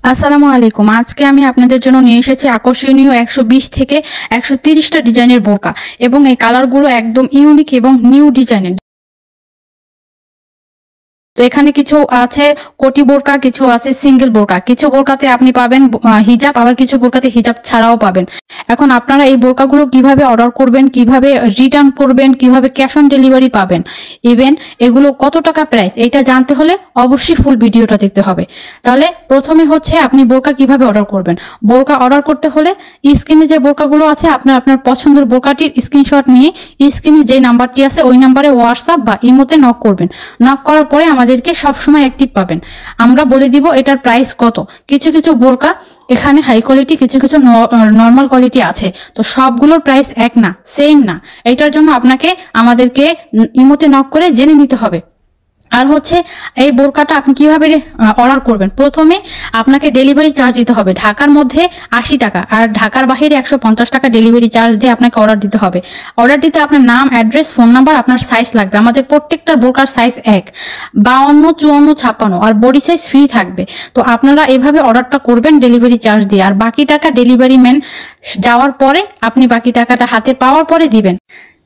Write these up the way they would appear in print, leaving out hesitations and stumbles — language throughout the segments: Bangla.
আসসালামু আলাইকুম। আজকে আমি আপনাদের জন্য নিয়ে এসেছি আকর্ষণীয় 120 থেকে 130টা ডিজাইনের বোরকা এবং এই কালারগুলো একদম ইউনিক এবং নিউ ডিজাইনের। তো এখানে কিছু আছে কোটি বোরকা, কিছু আছে সিঙ্গেল বোরকা, কিছু বোরকাতে আপনি পাবেন হিজাব, আবার কিছু বোরকাতে হিজাব ছাড়াও পাবেন। এখন আপনারা এই বোরকাগুলো কিভাবে অর্ডার করবেন, কিভাবে রিটার্ন করবেন, কিভাবে ক্যাশ অন ডেলিভারি পাবেন, ইভেন এগুলো কত টাকা প্রাইস, এটা জানতে হলে অবশ্যই ফুল ভিডিওটা দেখতে হবে। তাহলে প্রথমে হচ্ছে আপনি বোরকা কিভাবে অর্ডার করবেন। বোরকা অর্ডার করতে হলে স্ক্রিনে যে বোরকাগুলো আছে আপনার পছন্দের বোরকাটির স্ক্রিনশট নিয়ে স্ক্রিনে যে নাম্বারটি আছে ওই নাম্বারে হোয়াটসঅ্যাপ বা ইমোতে নক করবেন। নক করার পরে আমাদেরকে সবসময় অ্যাক্টিভ পাবেন। আমরা বলে দিব এটার প্রাইস কত। কিছু কিছু বোরকা এখানে হাই কোয়ালিটি, কিছু কিছু নর্মাল কোয়ালিটি আছে, তো সবগুলোর প্রাইস এক না, সেম না। এটার জন্য আপনাকে আমাদেরকে ইমোতে নক করে জেনে নিতে হবে। আর হচ্ছে এই বোরকাটা আপনি কিভাবে অর্ডার করবেন। প্রথমে আপনাকে ডেলিভারি চার্জ দিতে হবে। ঢাকার মধ্যে 80 টাকা আর ঢাকার বাইরে 150 টাকা ডেলিভারি চার্জ দিয়ে আপনাকে অর্ডার দিতে হবে। অর্ডার দিতে আপনার নাম, অ্যাড্রেস, ফোন নাম্বার, আপনার সাইজ লাগবে। আমাদের প্রত্যেকটা বোরকার সাইজ 1, 52, 54, 56 আর বডি সাইজ ফ্রি থাকবে। তো আপনারা এভাবে অর্ডারটা করবেন ডেলিভারি চার্জ দিয়ে, আর বাকি টাকা ডেলিভারি ম্যান যাওয়ার পরে আপনি বাকি টাকাটা হাতে পাওয়ার পরে দিবেন।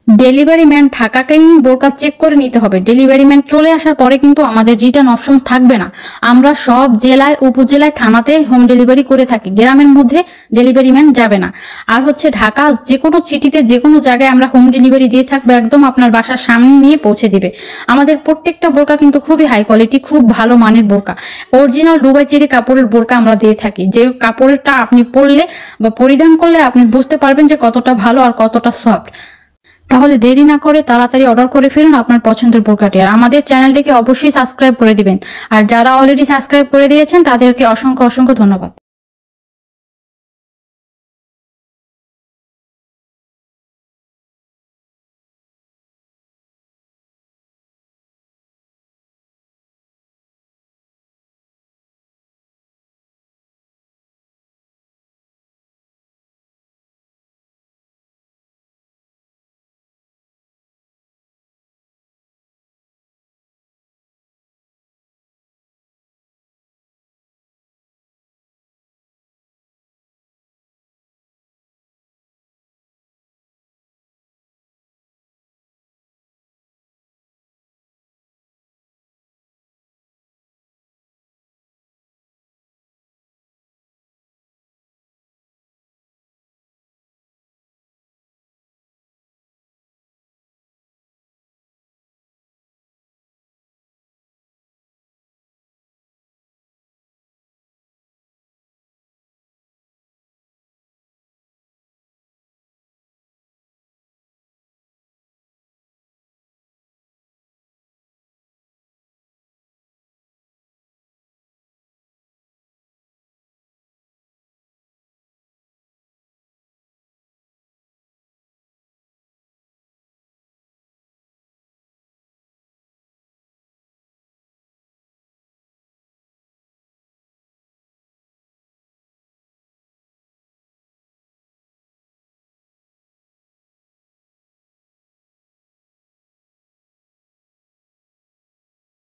ডেলিভারি ম্যান থাকাকালীন বোরকা চেক করে নিতে হবে। ডেলিভারি ম্যান চলে আসার পরে কিন্তু আমাদের রিটার্ন অপশন থাকবে না। আমরা সব জেলায়, উপজেলায়, থানাতে হোম ডেলিভারি করে থাকি। গ্রামের মধ্যে ডেলিভারি ম্যান যাবে না। আর হচ্ছে ঢাকা যে কোনো সিটিতে যে কোনো জায়গায় আমরা হোম ডেলিভারি দিয়ে থাকবো, একদম আপনার বাসার সামনে নিয়ে পৌঁছে দিবে। আমাদের প্রত্যেকটা বোরকা কিন্তু খুবই হাই কোয়ালিটি, খুব ভালো মানের বোরকা। অরিজিনাল দুবাই চেরি কাপড়ের বোরকা আমরা দিয়ে থাকি, যে কাপড়টা আপনি পরলে বা পরিধান করলে আপনি বুঝতে পারবেন যে কতটা ভালো আর কতটা সফট। তাহলে দেরি না করে তাড়াতাড়ি অর্ডার করে ফেলুন আপনার পছন্দের বোরকাটি। আর আমাদের চ্যানেলটিকে অবশ্যই সাবস্ক্রাইব করে দিবেন। আর যারা অলরেডি সাবস্ক্রাইব করে দিয়েছেন তাদেরকে অসংখ্য অসংখ্য ধন্যবাদ।